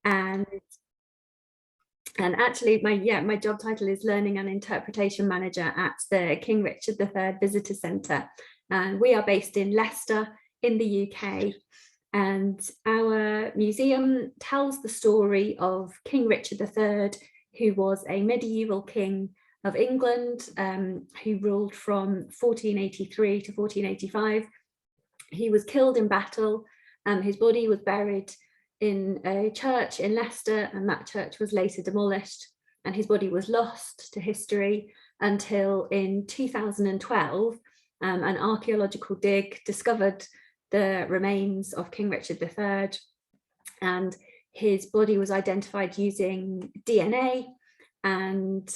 and actually my job title is Learning and Interpretation Manager at the King Richard III Visitor Centre, and we are based in Leicester in the UK. And our museum tells the story of King Richard III, who was a medieval king of England, who ruled from 1483 to 1485. He was killed in battle, and his body was buried in a church in Leicester, and that church was later demolished, and his body was lost to history until in 2012, an archaeological dig discovered the remains of King Richard III, and his body was identified using DNA. And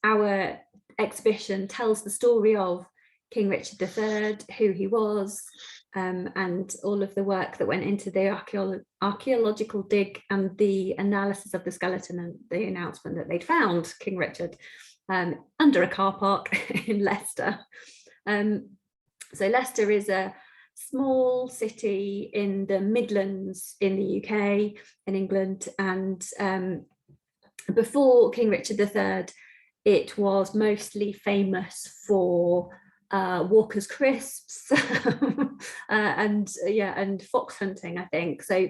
our exhibition tells the story of King Richard III, who he was, and all of the work that went into the archaeological dig and the analysis of the skeleton, and the announcement that they'd found King Richard under a car park in Leicester. So Leicester is a small city in the Midlands in the UK, in England, and before King Richard III, it was mostly famous for Walker's crisps and fox hunting, I think. So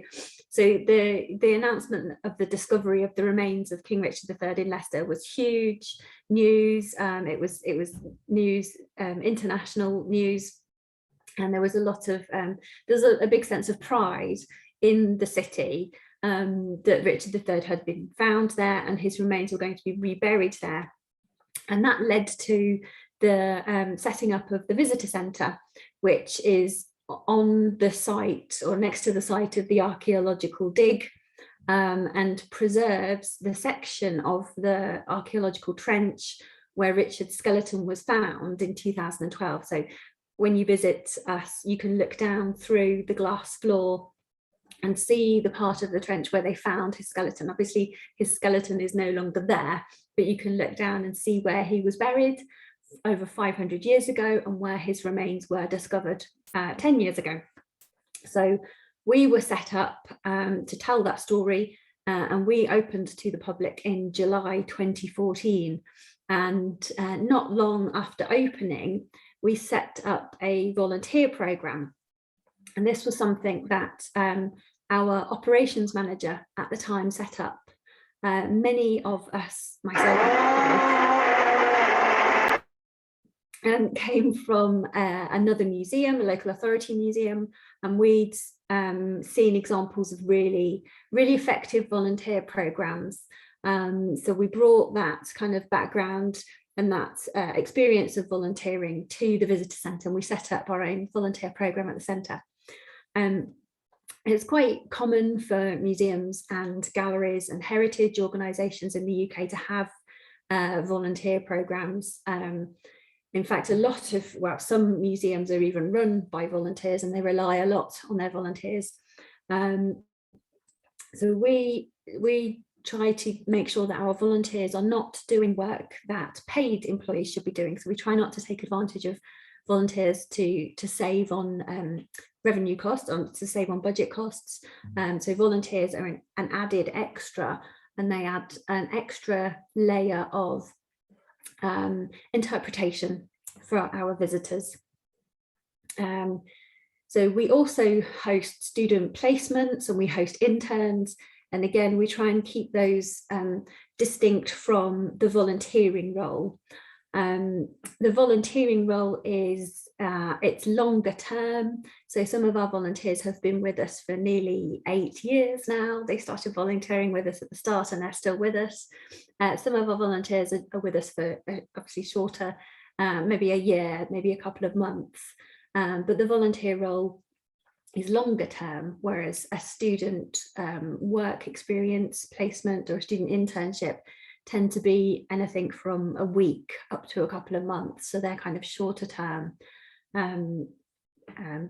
the announcement of the discovery of the remains of King Richard III in Leicester was huge news. It was news, international news, and there was a lot of there's a big sense of pride in the city that Richard III had been found there, and his remains were going to be reburied there. And that led to the setting up of the visitor centre, which is on the site or next to the site of the archaeological dig, and preserves the section of the archaeological trench where Richard's skeleton was found in 2012. So when you visit us, you can look down through the glass floor and see the part of the trench where they found his skeleton. Obviously, his skeleton is no longer there, but you can look down and see where he was buried over 500 years ago and where his remains were discovered 10 years ago. So we were set up to tell that story, and we opened to the public in July 2014. And not long after opening, we set up a volunteer programme. And this was something that our operations manager at the time set up. Many of us, myself, came from another museum, a local authority museum, and we'd seen examples of really effective volunteer programmes. So we brought that kind of background and that experience of volunteering to the visitor centre, and we set up our own volunteer programme at the centre. It's quite common for museums and galleries and heritage organisations in the UK to have volunteer programmes. In fact, some museums are even run by volunteers, and they rely a lot on their volunteers. So we try to make sure that our volunteers are not doing work that paid employees should be doing. So we try not to take advantage of volunteers to save on revenue costs, to save on budget costs. So volunteers are an added extra, and they add an extra layer of interpretation for our visitors. So we also host student placements, and we host interns. And again, we try and keep those distinct from the volunteering role. The volunteering role is it's longer term. So some of our volunteers have been with us for nearly 8 years now. They started volunteering with us at the start, and they're still with us. Some of our volunteers are with us for obviously shorter, maybe a year, maybe a couple of months. But the volunteer role is longer term, whereas a student work experience, placement, or a student internship tend to be anything from a week up to a couple of months. So they're kind of shorter term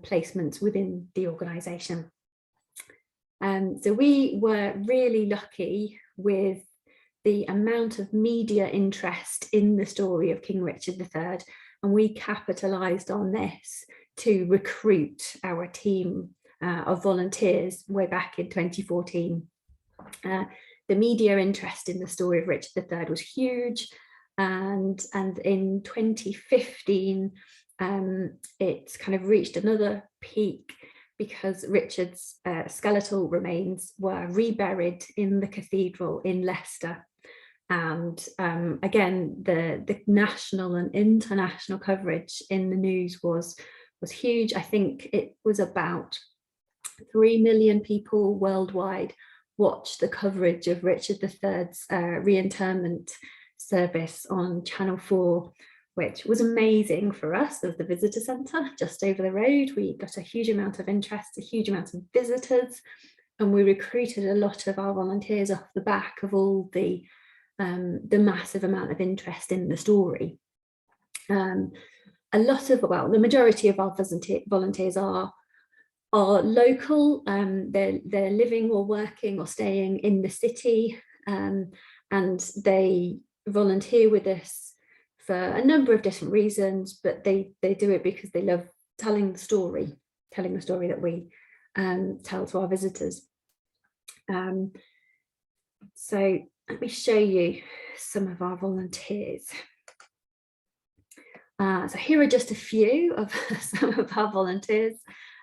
placements within the organisation. So we were really lucky with the amount of media interest in the story of King Richard III, and we capitalised on this to recruit our team of volunteers way back in 2014. The media interest in the story of Richard III was huge, and in 2015 it kind of reached another peak because Richard's skeletal remains were reburied in the cathedral in Leicester. And again, the national and international coverage in the news was huge. I think it was about 3 million people worldwide watched the coverage of Richard III's reinterment service on Channel 4, which was amazing for us as the visitor centre just over the road. We got a huge amount of interest, a huge amount of visitors, and we recruited a lot of our volunteers off the back of all the massive amount of interest in the story. A lot of, well, the majority of our volunteers are local. They're living or working or staying in the city, and they volunteer with us for a number of different reasons, but they do it because they love telling the story that we tell to our visitors. So let me show you some of our volunteers. So here are just a few of some of our volunteers.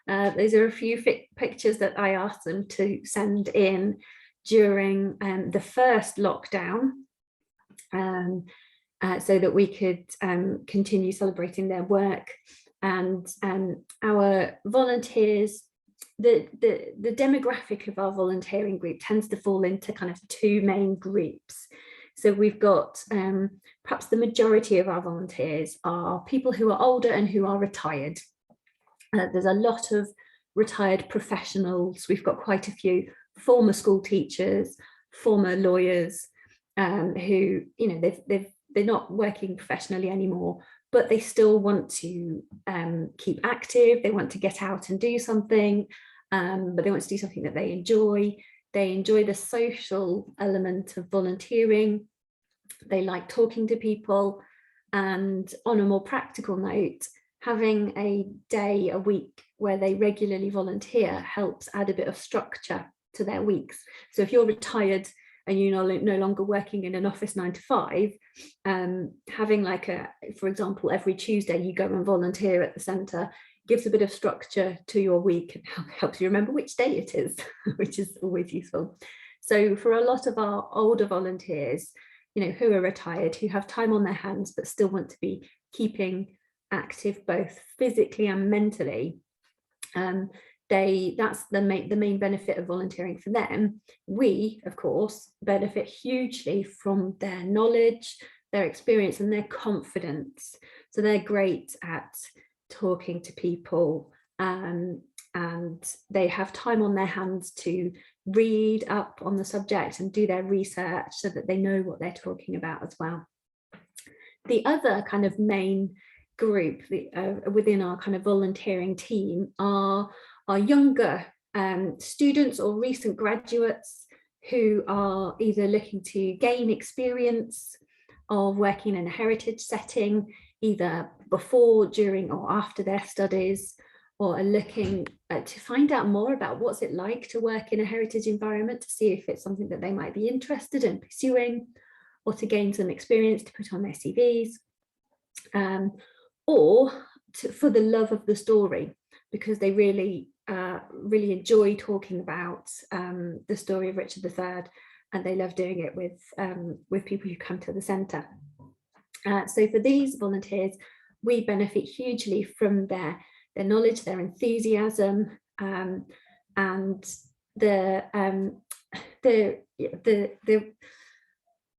These are a few pictures that I asked them to send in during the first lockdown, so that we could continue celebrating their work. And our volunteers, the demographic of our volunteering group tends to fall into kind of two main groups. So we've got perhaps the majority of our volunteers are people who are older and who are retired. There's a lot of retired professionals. We've got quite a few former school teachers, former lawyers, who, you know, they're not working professionally anymore, but they still want to keep active. They want to get out and do something, but they want to do something that they enjoy. They enjoy the social element of volunteering. They like talking to people. And on a more practical note, having a day a week where they regularly volunteer helps add a bit of structure to their weeks. So if you're retired and you're no longer working in an office 9 to 5, having like for example, every Tuesday you go and volunteer at the centre gives a bit of structure to your week and helps you remember which day it is, which is always useful. So for a lot of our older volunteers, you know, who are retired, who have time on their hands but still want to be keeping active both physically and mentally, that's the main benefit of volunteering for them. We, of course, benefit hugely from their knowledge, their experience and their confidence. So they're great at talking to people, and they have time on their hands to read up on the subject and do their research so that they know what they're talking about as well. The other kind of main group within our kind of volunteering team are younger students or recent graduates who are either looking to gain experience of working in a heritage setting, either before, during or after their studies, or are looking to find out more about what's it like to work in a heritage environment, to see if it's something that they might be interested in pursuing, or to gain some experience to put on their CVs, or for the love of the story, because they really enjoy talking about the story of Richard III, and they love doing it with people who come to the centre. So for these volunteers, we benefit hugely from their knowledge, their enthusiasm, and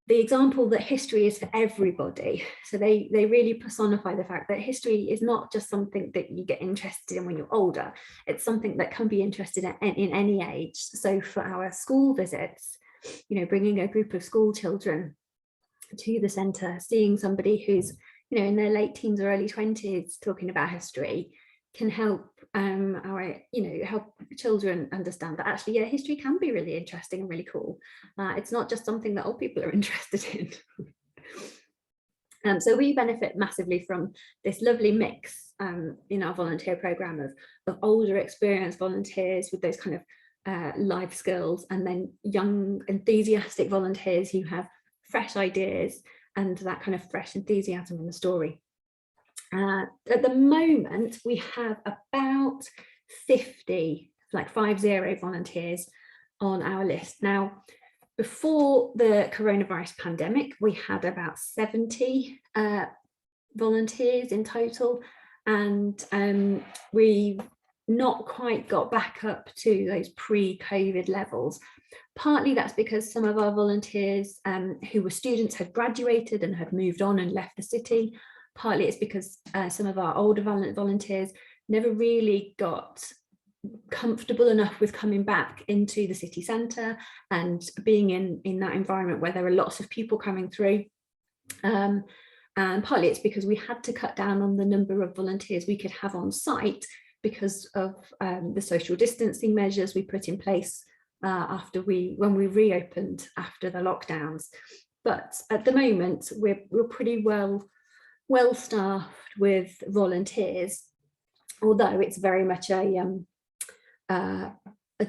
the example that history is for everybody. So they really personify the fact that history is not just something that you get interested in when you're older. It's something that can be interested in any age. So for our school visits, you know, bringing a group of school children to the centre, seeing somebody who's, you know, in their late teens or early 20s talking about history can help help children understand that actually, yeah, history can be really interesting and really cool. It's not just something that old people are interested in. So we benefit massively from this lovely mix in our volunteer programme of older experienced volunteers with those kind of life skills, and then young enthusiastic volunteers who have fresh ideas and that kind of fresh enthusiasm in the story. At the moment, we have about 50, like 50 volunteers on our list. Now, before the coronavirus pandemic, we had about 70 volunteers in total, and we've not quite got back up to those pre-COVID levels. Partly that's because some of our volunteers who were students had graduated and had moved on and left the city. Partly it's because some of our older volunteers never really got comfortable enough with coming back into the city centre and being in that environment where there are lots of people coming through. And partly it's because we had to cut down on the number of volunteers we could have on site because of the social distancing measures we put in place when we reopened after the lockdowns. But at the moment, we're pretty well staffed with volunteers, although it's very much a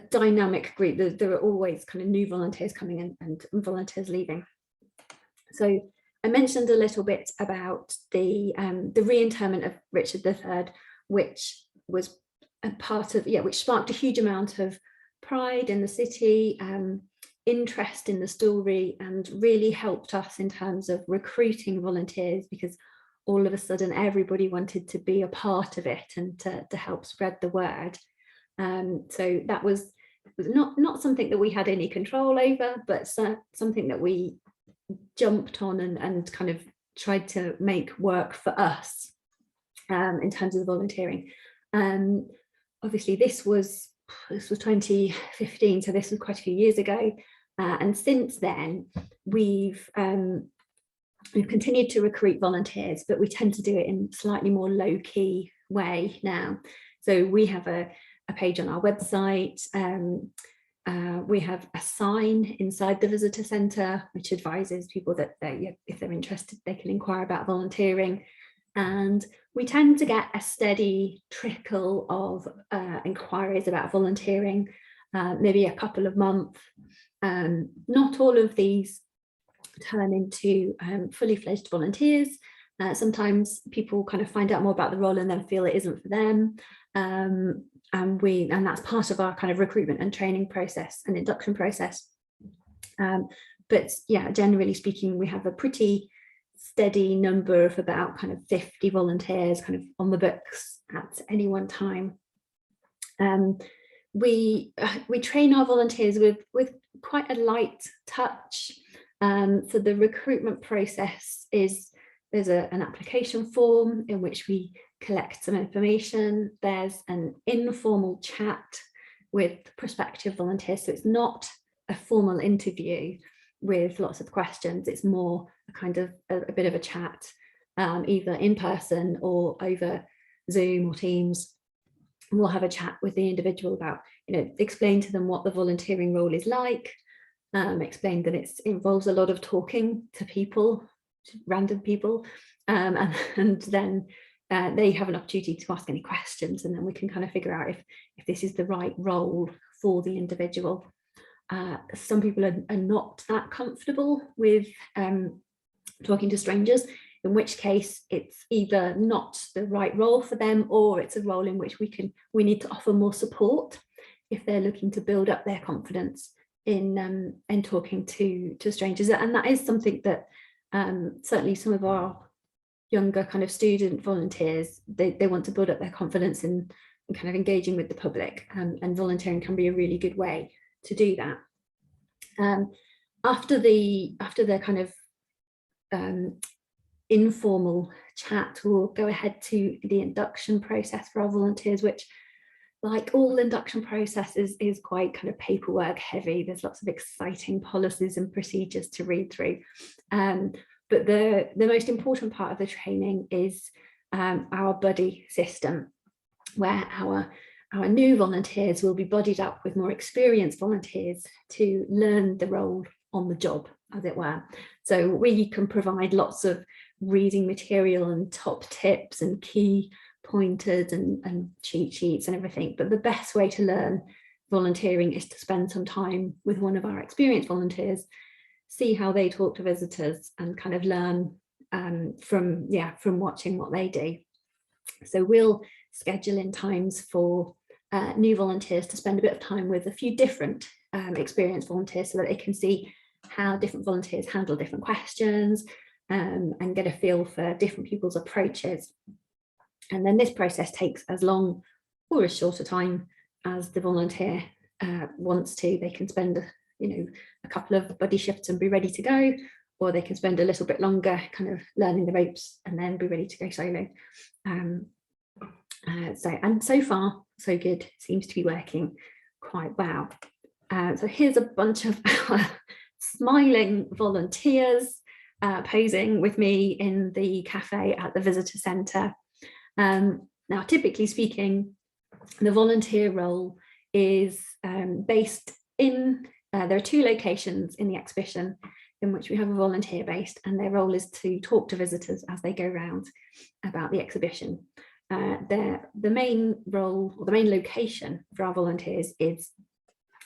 dynamic group. There are always kind of new volunteers coming in and volunteers leaving. So I mentioned a little bit about the reinterment of Richard III, which was a part of, which sparked a huge amount of pride in the city, interest in the story, and really helped us in terms of recruiting volunteers, because all of a sudden everybody wanted to be a part of it and to help spread the word. So that was not something that we had any control over, but something that we jumped on and kind of tried to make work for us in terms of the volunteering. Obviously this was 2015, so this was quite a few years ago, and since then we've continued to recruit volunteers, but we tend to do it in slightly more low-key way now. So we have a page on our website. We have a sign inside the visitor centre which advises people that if they're interested, they can inquire about volunteering. And we tend to get a steady trickle of inquiries about volunteering, maybe a couple of months. Not all of these turn into fully fledged volunteers. Sometimes people kind of find out more about the role and then feel it isn't for them. And that's part of our kind of recruitment and training process and induction process. But yeah, generally speaking, we have a pretty steady number of about kind of 50 volunteers kind of on the books at any one time. We train our volunteers with quite a light touch. So the recruitment process is, there's an application form in which we collect some information. There's an informal chat with prospective volunteers. So it's not a formal interview with lots of questions. It's more a kind of a bit of a chat, either in person or over Zoom or Teams. And we'll have a chat with the individual about, explain to them what the volunteering role is like, explain that it involves a lot of talking to people, to random people, and then they have an opportunity to ask any questions, and then we can kind of figure out if this is the right role for the individual. Some people are not that comfortable with talking to strangers, in which case it's either not the right role for them, or it's a role in which we need to offer more support if they're looking to build up their confidence in talking to strangers. And that is something that certainly some of our younger kind of student volunteers, they want to build up their confidence in kind of engaging with the public, and volunteering can be a really good way to do that. After the kind of informal chat, we'll go ahead to the induction process for our volunteers, which, like all induction processes, is quite kind of paperwork heavy. There's lots of exciting policies and procedures to read through. But the most important part of the training is our buddy system, where our new volunteers will be buddied up with more experienced volunteers to learn the role on the job, as it were. So we can provide lots of reading material and top tips and key pointers and cheat sheets and everything. But the best way to learn volunteering is to spend some time with one of our experienced volunteers, see how they talk to visitors, and kind of learn from watching what they do. So we'll schedule in times for new volunteers to spend a bit of time with a few different experienced volunteers, so that they can see how different volunteers handle different questions, and get a feel for different people's approaches. And then this process takes as long or as short a time as the volunteer wants to. They can spend a couple of buddy shifts and be ready to go, or they can spend a little bit longer kind of learning the ropes and then be ready to go solo. So far so good. It seems to be working quite well. So here's a bunch of smiling volunteers posing with me in the cafe at the visitor centre. Now, typically speaking, the volunteer role is based in, there are 2 locations in the exhibition in which we have a volunteer based, and their role is to talk to visitors as they go around about the exhibition. The main role, or the main location for our volunteers, is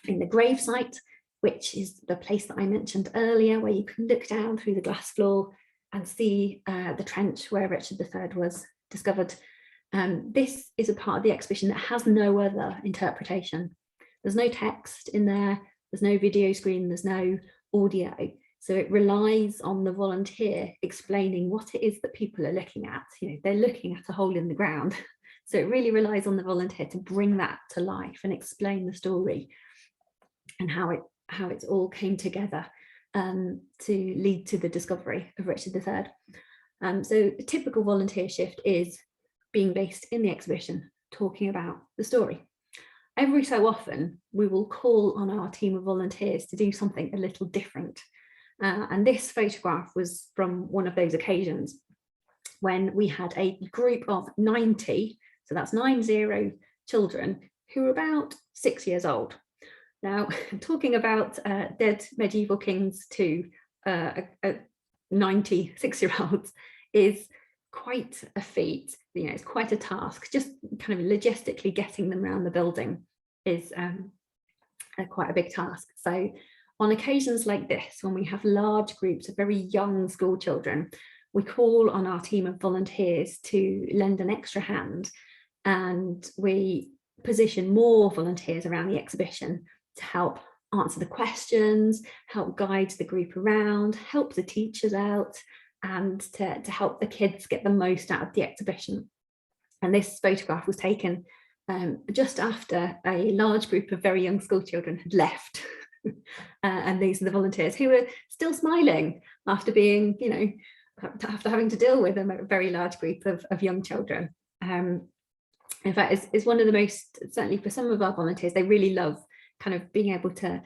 in the grave site, which is the place that I mentioned earlier, where you can look down through the glass floor and see the trench where Richard III was discovered. This is a part of the exhibition that has no other interpretation. There's no text in there, there's no video screen, there's no audio. So it relies on the volunteer explaining what it is that people are looking at. They're looking at a hole in the ground. So it really relies on the volunteer to bring that to life and explain the story and how it all came together to lead to the discovery of Richard III. So a typical volunteer shift is being based in the exhibition, talking about the story. Every so often, we will call on our team of volunteers to do something a little different. And this photograph was from one of those occasions when we had a group of 90, so that's 90 children, who were about 6 years old. Now, talking about dead medieval kings to 96-year-olds is quite a feat. It's quite a task. Just kind of logistically getting them around the building is quite a big task. So on occasions like this, when we have large groups of very young school children, we call on our team of volunteers to lend an extra hand, and we position more volunteers around the exhibition to help answer the questions, help guide the group around, help the teachers out, and to help the kids get the most out of the exhibition. And this photograph was taken just after a large group of very young school children had left. And these are the volunteers who were still smiling after being, after having to deal with a very large group of young children. In fact, it's one of the most, certainly for some of our volunteers, they really love kind of being able to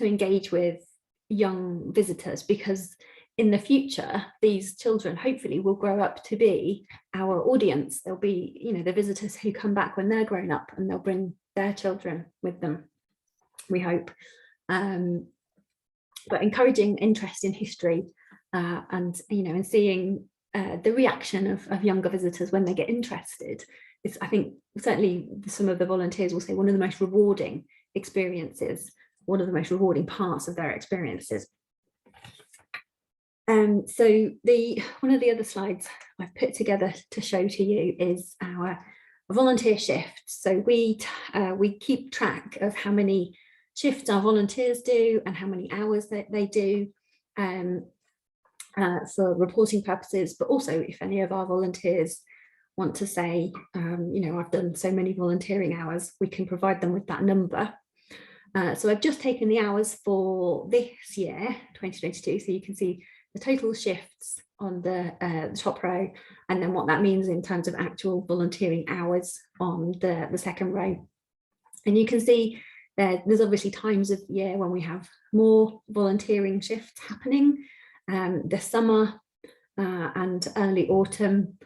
engage with young visitors, because in the future, these children hopefully will grow up to be our audience. They'll be, the visitors who come back when they're grown up, and they'll bring their children with them, we hope. But encouraging interest in history and seeing the reaction of younger visitors when they get interested is, I think, certainly some of the volunteers will say, one of the most rewarding experiences, one of the most rewarding parts of their experiences. So one of the other slides I've put together to show to you is our volunteer shifts. So we keep track of how many shifts our volunteers do and how many hours that they do for reporting purposes, but also if any of our volunteers want to say, I've done so many volunteering hours, we can provide them with that number. So I've just taken the hours for this year, 2022, so you can see the total shifts on the top row, and then what that means in terms of actual volunteering hours on the second row. And you can see there's obviously times of year when we have more volunteering shifts happening. The summer and early autumn,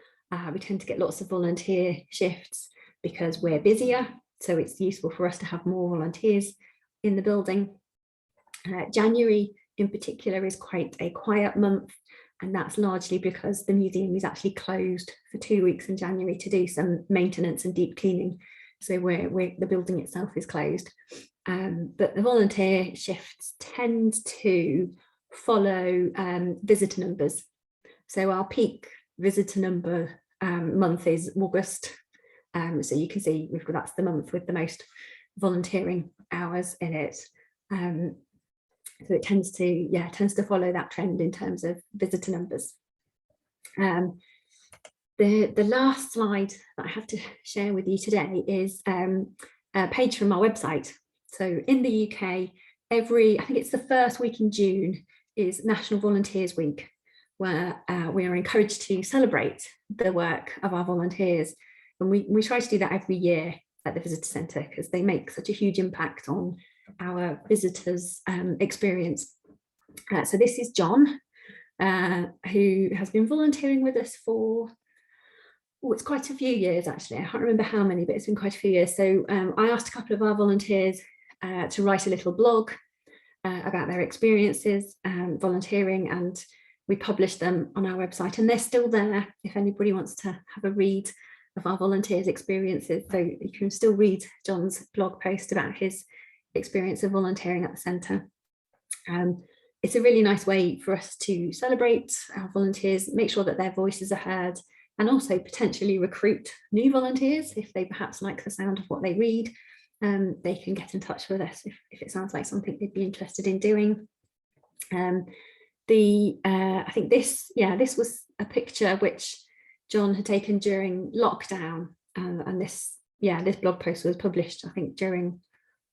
we tend to get lots of volunteer shifts because we're busier, so it's useful for us to have more volunteers in the building. January in particular is quite a quiet month, and that's largely because the museum is actually closed for 2 weeks in January to do some maintenance and deep cleaning So the building itself is closed. But the volunteer shifts tend to follow visitor numbers. So our peak visitor number month is August. So you can see that's the month with the most volunteering hours in it. So it tends to follow that trend in terms of visitor numbers. The last slide that I have to share with you today is a page from our website. So in the UK, I think it's the first week in June is National Volunteers Week, where we are encouraged to celebrate the work of our volunteers. And we try to do that every year at the Visitor Centre because they make such a huge impact on our visitors' experience. So this is John, who has been volunteering with us for, it's quite a few years actually. I can't remember how many, but it's been quite a few years. So I asked a couple of our volunteers to write a little blog about their experiences volunteering, and we published them on our website, and they're still there if anybody wants to have a read of our volunteers' experiences. So you can still read John's blog post about his experience of volunteering at the centre. It's a really nice way for us to celebrate our volunteers, make sure that their voices are heard, and also potentially recruit new volunteers if they perhaps like the sound of what they read. They can get in touch with us if it sounds like something they'd be interested in doing. I think this was a picture which John had taken during lockdown, and this blog post was published, I think, during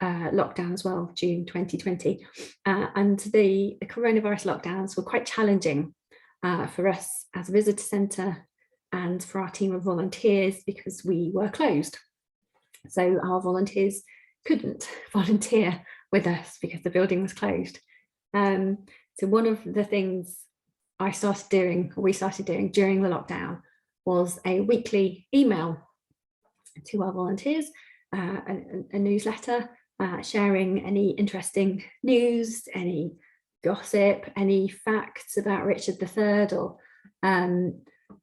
lockdown as well, June 2020. And the coronavirus lockdowns were quite challenging for us as a visitor centre and for our team of volunteers because we were closed. So our volunteers couldn't volunteer with us because the building was closed. So one of the things we started doing during the lockdown was a weekly email to our volunteers, a newsletter, sharing any interesting news, any gossip, any facts about Richard III, or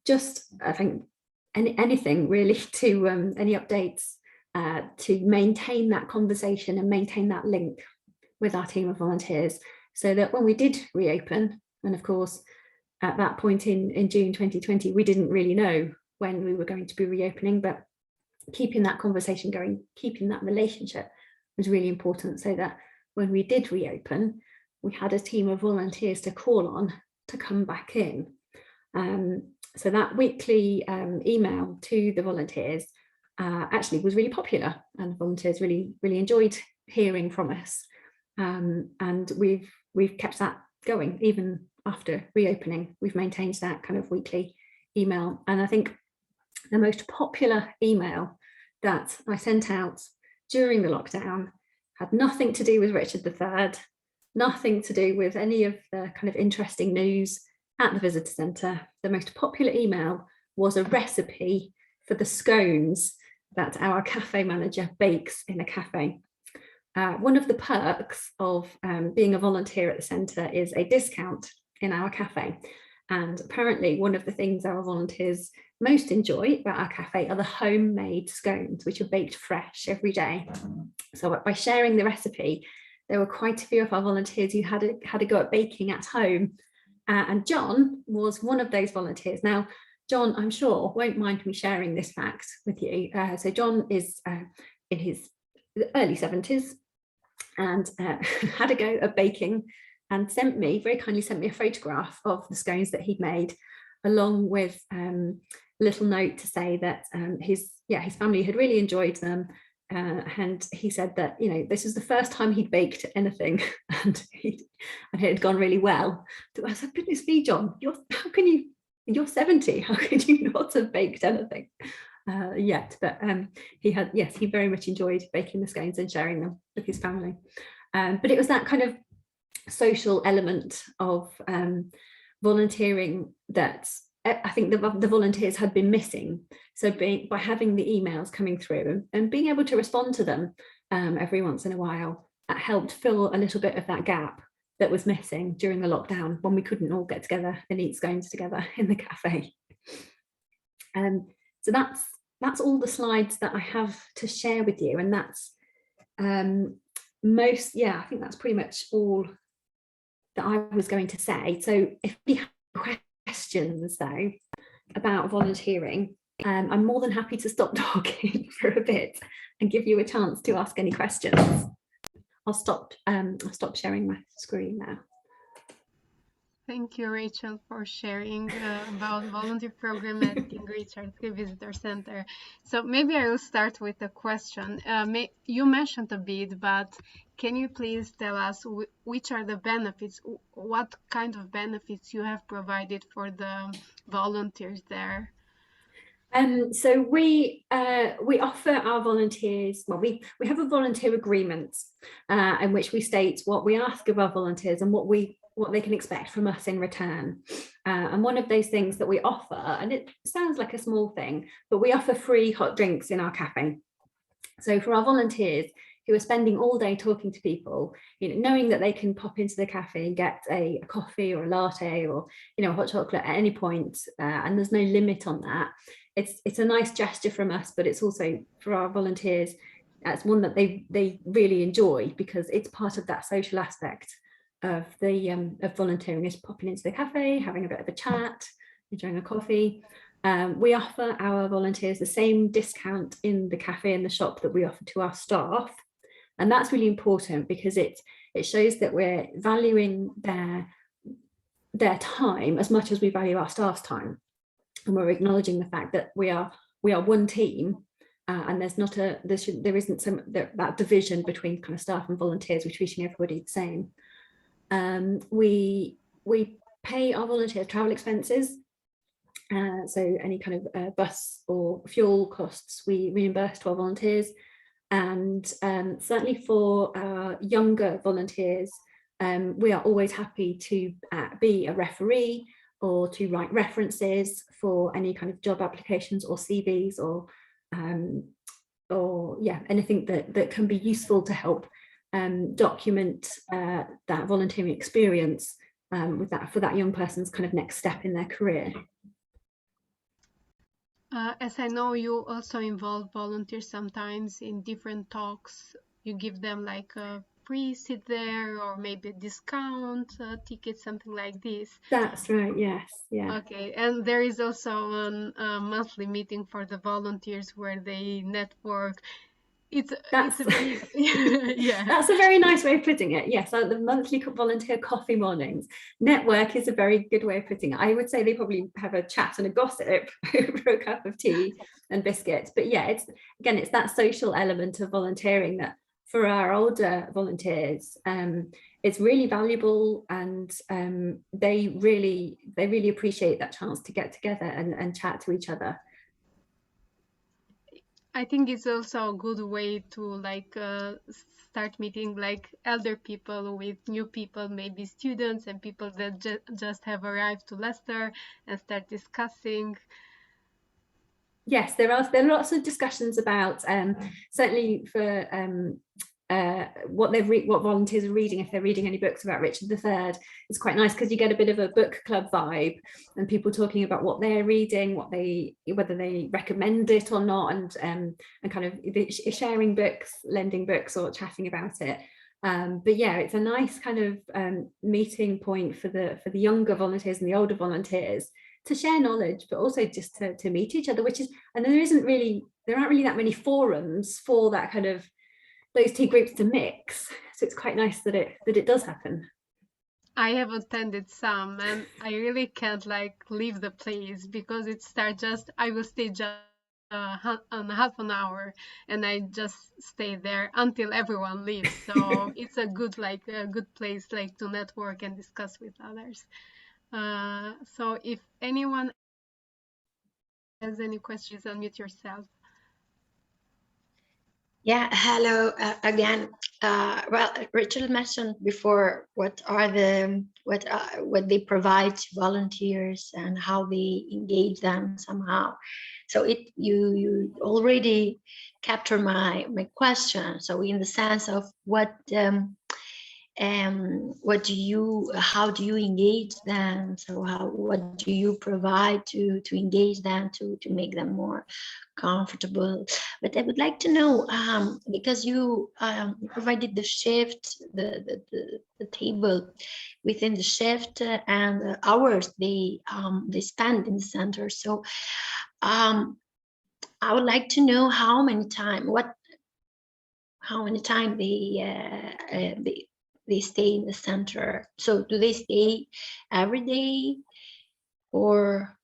just, I think, anything really, to any updates to maintain that conversation and maintain that link with our team of volunteers, so that when we did reopen, and of course at that point in June 2020 we didn't really know when we were going to be reopening, but keeping that conversation going, keeping that relationship was really important, so that when we did reopen we had a team of volunteers to call on to come back in. So that weekly email to the volunteers actually was really popular, and volunteers really enjoyed hearing from us, and we've kept that going even after reopening. We've maintained that kind of weekly email, and I think the most popular email that I sent out during the lockdown had nothing to do with Richard III, nothing to do with any of the kind of interesting news at the visitor centre. The most popular email was a recipe for the scones that our cafe manager bakes in a cafe. One of the perks of being a volunteer at the centre is a discount in our cafe. And apparently one of the things our volunteers most enjoy about our cafe are the homemade scones, which are baked fresh every day. So by sharing the recipe, there were quite a few of our volunteers who had a go at baking at home. And John was one of those volunteers. Now, John, I'm sure, won't mind me sharing this fact with you. So John is in his early 70s and had a go at baking, and very kindly sent me a photograph of the scones that he'd made, along with a little note to say that his family had really enjoyed them. And he said that, this was the first time he'd baked anything, and it had gone really well. So I said, goodness me, John, you're 70, how could you not have baked anything yet? But he very much enjoyed baking the scones and sharing them with his family. But it was that kind of social element of volunteering that I think the volunteers had been missing. So by having the emails coming through and being able to respond to them every once in a while, that helped fill a little bit of that gap that was missing during the lockdown when we couldn't all get together and eat scones together in the cafe. So that's all the slides that I have to share with you, and that's I think that's pretty much all that I was going to say. So if you have questions though about volunteering, I'm more than happy to stop talking for a bit and give you a chance to ask any questions. I'll stop sharing my screen now. Thank you, Rachel, for sharing about volunteer program at King Richard III Visitor Center. So maybe I will start with a question. You mentioned a bit, but can you please tell us which are the benefits, what kind of benefits you have provided for the volunteers there? So we offer our volunteers, well, we have a volunteer agreement in which we state what we ask of our volunteers and what they can expect from us in return. And one of those things that we offer, and it sounds like a small thing, but we offer free hot drinks in our cafe. So for our volunteers who are spending all day talking to people, knowing that they can pop into the cafe and get a coffee or a latte or a hot chocolate at any point, and there's no limit on that. It's a nice gesture from us, but it's also for our volunteers, it's one that they really enjoy, because it's part of that social aspect of the of volunteering, is popping into the cafe, having a bit of a chat, enjoying a coffee. We offer our volunteers the same discount in the cafe and the shop that we offer to our staff, and that's really important because it shows that we're valuing their time as much as we value our staff's time, and we're acknowledging the fact that we are one team, and there isn't that division between kind of staff and volunteers. We're treating everybody the same. We pay our volunteers travel expenses, so any kind of bus or fuel costs we reimburse to our volunteers, and certainly for our younger volunteers, we are always happy to be a referee or to write references for any kind of job applications or CVs or anything that can be useful to help document that volunteering experience for that young person's kind of next step in their career. As I know, you also involve volunteers sometimes in different talks. You give them like a free seat there, or maybe a discount ticket, something like this. That's right, yes. Yeah. Okay, and there is also a monthly meeting for the volunteers where they network. It's a very yeah. That's a very nice way of putting it. Yes, the monthly volunteer coffee mornings. Network is a very good way of putting it. I would say they probably have a chat and a gossip over a cup of tea and biscuits. But yeah, it's that social element of volunteering that for our older volunteers, it's really valuable, and they really appreciate that chance to get together and chat to each other. I think it's also a good way to start meeting like elder people with new people, maybe students and people that just have arrived to Leicester, and start discussing. Yes, there are lots of discussions about certainly for what volunteers are reading, if they're reading any books about Richard III. It's quite nice because you get a bit of a book club vibe, and people talking about what they're reading, whether they recommend it or not, and kind of sharing books, lending books, or chatting about it. But yeah, it's a nice kind of meeting point for the younger volunteers and the older volunteers to share knowledge, but also just to meet each other, and there aren't really that many forums for that kind of those two groups to mix. So it's quite nice that it does happen. I have attended some, and I really can't leave the place, because it starts I will stay just half an hour, and I just stay there until everyone leaves. So it's a good place to network and discuss with others. So if anyone has any questions, unmute yourself. Yeah, hello again. Well, Rachel mentioned before what they provide to volunteers and how they engage them somehow. So you already captured my question. So in the sense of what how do you engage them? So what do you provide to engage them, to make them more comfortable? But I would like to know, because you provided the shift, the table within the shift and the hours they spend in the center. So I would like to know how many time they stay in the center. So do they stay every day, or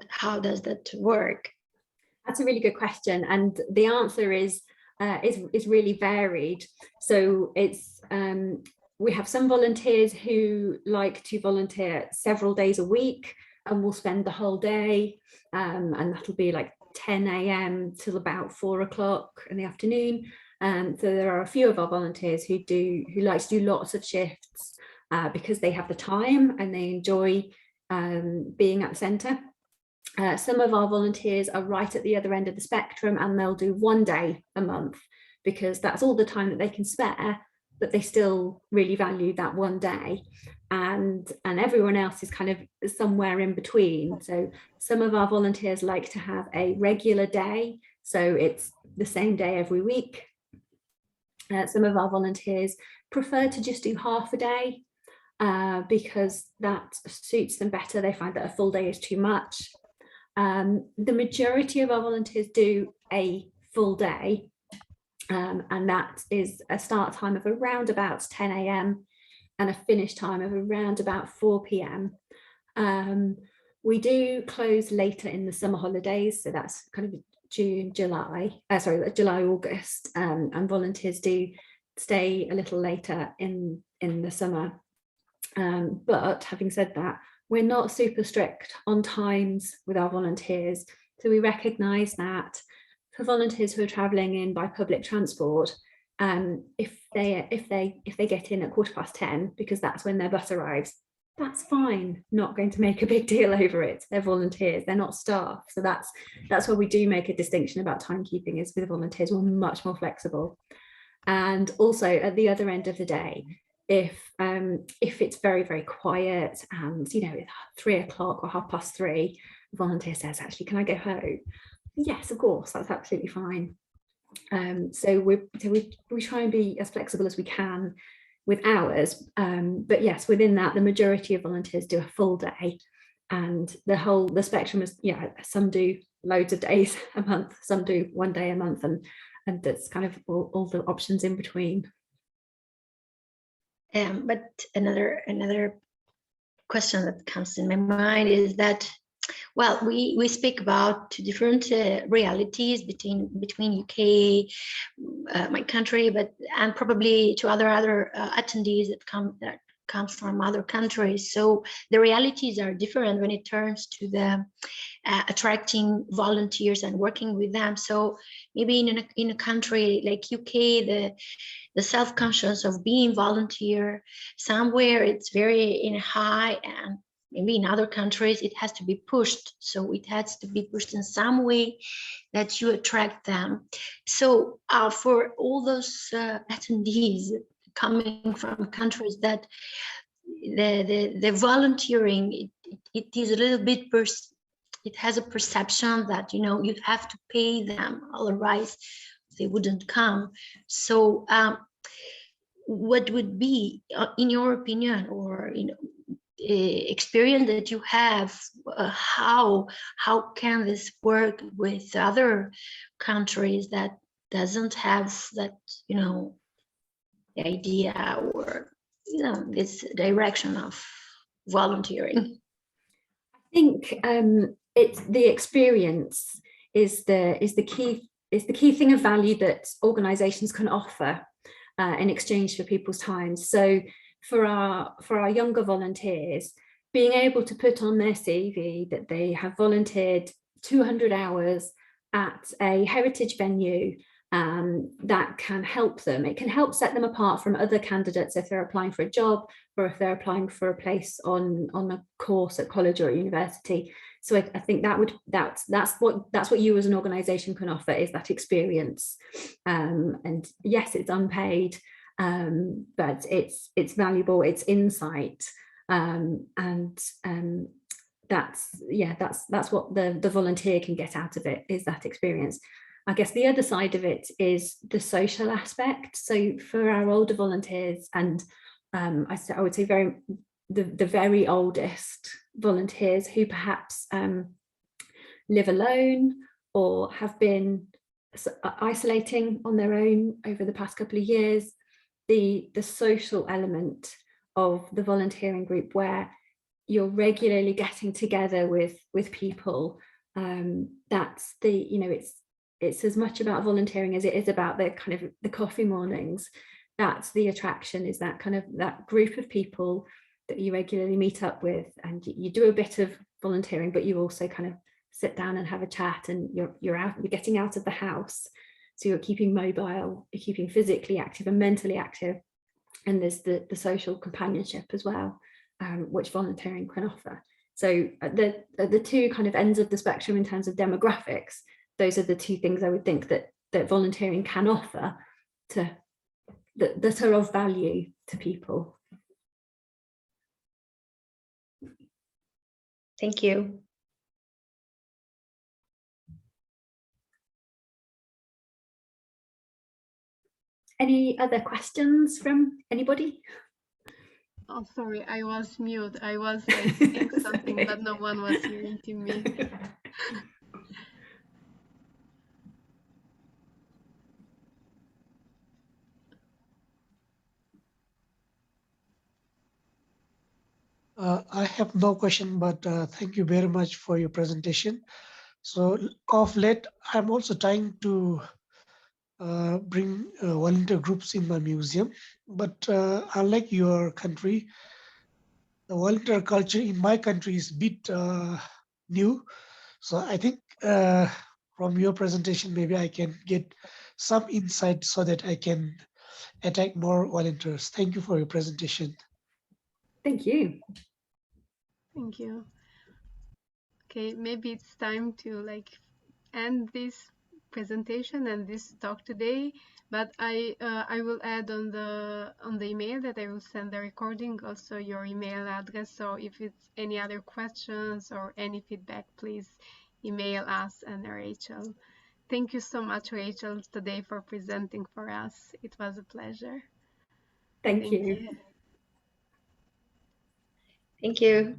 how does that work? That's a really good question, and the answer is really varied. So it's we have some volunteers who like to volunteer several days a week and will spend the whole day, and that'll be like 10 a.m. till about 4 o'clock in the afternoon. So there are a few of our volunteers who like to do lots of shifts because they have the time and they enjoy being at the centre. Some of our volunteers are right at the other end of the spectrum, and they'll do 1 day a month because that's all the time that they can spare, but they still really value that 1 day. And everyone else is kind of somewhere in between. So some of our volunteers like to have a regular day, so it's the same day every week. Some of our volunteers prefer to just do half a day because that suits them better. They find that a full day is too much. The majority of our volunteers do a full day, and that is a start time of around about 10 a.m. and a finish time of around about 4 p.m. We do close later in the summer holidays, so that's kind of July, August, and volunteers do stay a little later in the summer. But having said that, we're not super strict on times with our volunteers. So we recognise that for volunteers who are travelling in by public transport, if they get in at 10:15 because that's when their bus arrives, that's fine. Not going to make a big deal over it. They're volunteers, they're not staff. So that's where we do make a distinction about timekeeping, is with volunteers we're much more flexible. And also at the other end of the day, if it's very, very quiet and, you know, 3 o'clock or 3:30, the volunteer says, actually, can I go home? Yes, of course, that's absolutely fine. So we try and be as flexible as we can with hours, but yes, within that, the majority of volunteers do a full day, and the spectrum is, yeah, some do loads of days a month, some do 1 day a month, and that's kind of all the options in between. But another question that comes in my mind is that, well, we speak about two different realities between UK, my country, and probably to other attendees that come from other countries. So the realities are different when it turns to the attracting volunteers and working with them. So maybe in a country like UK, the self-conscious of being volunteer, somewhere it's very high, and maybe in other countries it has to be pushed. So it has to be pushed in some way that you attract them. So for all those attendees coming from countries that the volunteering, it is a little bit it has a perception that, you know, you have to pay them, otherwise they wouldn't come. So what would be, in your opinion, or experience that you have, how can this work with other countries that doesn't have that, you know, the idea or, you know, this direction of volunteering? I think it's the experience is the key thing of value that organisations can offer in exchange for people's time. So for our younger volunteers, being able to put on their CV that they have volunteered 200 hours at a heritage venue, that can help them. It can help set them apart from other candidates if they're applying for a job, or if they're applying for a place on a course at college or at university. So I think that's what you as an organisation can offer, is that experience. And yes, it's unpaid, but it's valuable, it's insight, and that's what the volunteer can get out of it, is that experience. I guess the other side of it is the social aspect. So for our older volunteers, and I would say the very oldest volunteers who perhaps live alone or have been isolating on their own over the past couple of years, the social element of the volunteering group, where you're regularly getting together with people, that's it's as much about volunteering as it is about the kind of the coffee mornings. That's the attraction, is that kind of that group of people that you regularly meet up with, and you do a bit of volunteering, but you also kind of sit down and have a chat, and you're getting out of the house, so you're keeping mobile, you're keeping physically active and mentally active, and there's the social companionship as well, which volunteering can offer. So at the two kind of ends of the spectrum in terms of demographics, those are the two things I would think that volunteering can offer that are of value to people. Thank you. Any other questions from anybody? Oh, sorry, I was mute. I was like saying something, Sorry. but no one was hearing to me. I have no question, but thank you very much for your presentation. So of late, I'm also trying to bring volunteer groups in my museum, but unlike your country, the volunteer culture in my country is a bit new. So I think from your presentation, maybe I can get some insight so that I can attract more volunteers. Thank you for your presentation. Thank you. Thank you. Okay, maybe it's time to like end this presentation and this talk today, but I will add on the email that I will send the recording also your email address. So if it's any other questions or any feedback, please email us and Rachel. Thank you so much, Rachel, today for presenting for us. It was a pleasure. Thank you. Thank you.